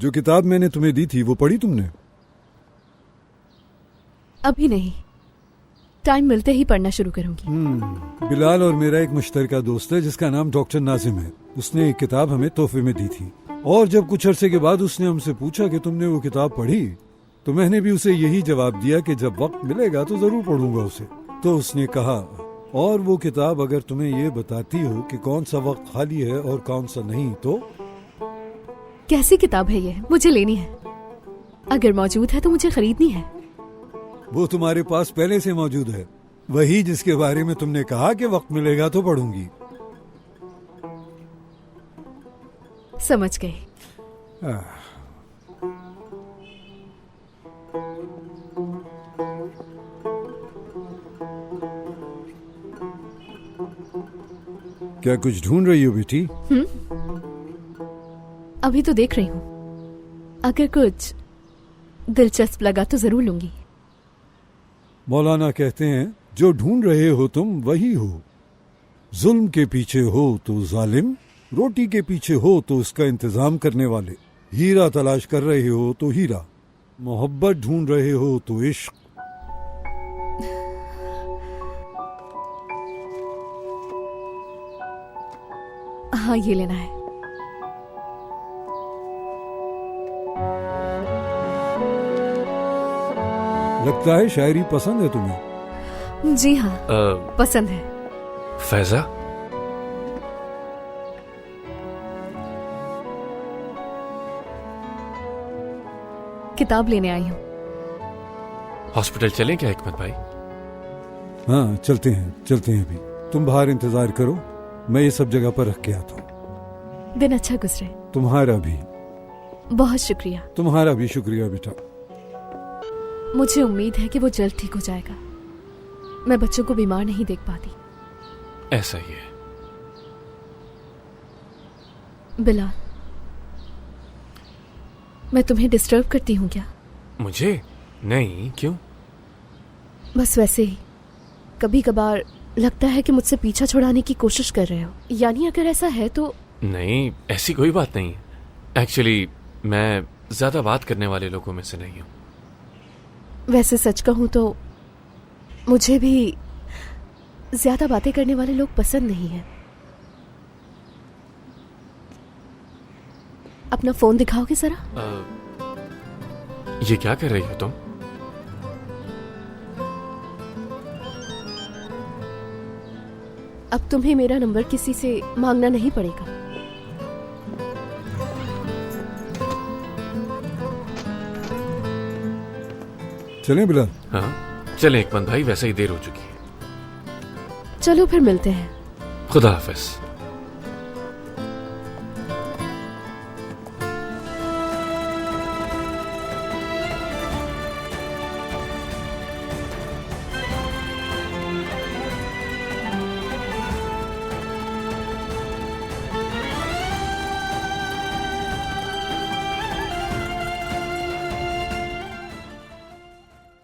जो किताब मैंने तुम्हें दी थी वो पढ़ी तुमने? अभी नहीं, टाइम मिलते ही पढ़ना शुरू करूंगी। बिलाल और मेरा एक मुश्तरका दोस्त है जिसका नाम डॉक्टर नाजिम है। उसने एक किताब हमें तोहफे में दी थी और जब कुछ अरसे के बाद उसने हमसे पूछा कि तुमने वो किताब पढ़ी, तो मैंने भी उसे यही जवाब दिया कि जब वक्त मिलेगा तो जरूर पढ़ूंगा उसे। तो उसने कहा, और वो किताब अगर तुम्हें ये बताती हो कि कौन सा वक्त खाली है और कौन सा नहीं तो? कैसी किताब है ये? मुझे लेनी है। अगर मौजूद है तो मुझे खरीदनी है। वो तुम्हारे पास पहले से मौजूद है, वही जिसके बारे में तुमने कहा कि वक्त मिलेगा तो पढ़ूंगी। समझ गई। क्या कुछ ढूंढ रही हो बेटी? अभी तो देख रही हूँ, अगर कुछ दिलचस्प लगा तो जरूर लूंगी। मौलाना कहते हैं, जो ढूंढ रहे हो तुम वही हो। जुल्म के पीछे हो तो जालिम, रोटी के पीछे हो तो उसका इंतजाम करने वाले, हीरा तलाश कर रहे हो तो हीरा, मोहब्बत ढूंढ रहे हो तो इश्क। हाँ, ये लेना है। लगता है शायरी पसंद है तुम्हें। जी हाँ, पसंद है। फैजा, किताब लेने आई हूँ। हॉस्पिटल चलें क्या हिकमत भाई? हाँ, चलते हैं अभी। तुम बाहर इंतजार करो, मैं ये सब जगह पर रख के आता हूँ। दिन अच्छा गुजरे। तुम्हारा भी। बहुत शुक्रिया। तुम्हारा भी शुक्रिया बेटा। मुझे उम्मीद है कि वो जल्द ठीक हो जाएगा। मैं बच्चों को बीमार नहीं देख पाती। ऐसा ही है। बिलाल, मैं तुम्हें डिस्टर्ब करती हूँ क्या? मुझे? नहीं, क्यों? बस वैसे ही कभी कभार लगता है कि मुझसे पीछा छुड़ाने की कोशिश कर रहे हो। यानी अगर ऐसा है तो? नहीं, ऐसी कोई बात नहीं है। एक्चुअली मैं ज्यादा बात करने वाले लोगों में से नहीं हूँ। वैसे सच कहूँ तो मुझे भी ज्यादा बातें करने वाले लोग पसंद नहीं है। अपना फोन दिखाओगे जरा? ये क्या कर रही हो तुम? अब तुम्हें मेरा नंबर किसी से मांगना नहीं पड़ेगा। चलें बिलाल? हाँ चलें हिकमत भाई, वैसे ही देर हो चुकी है। चलो फिर मिलते हैं। खुदा हाफिज।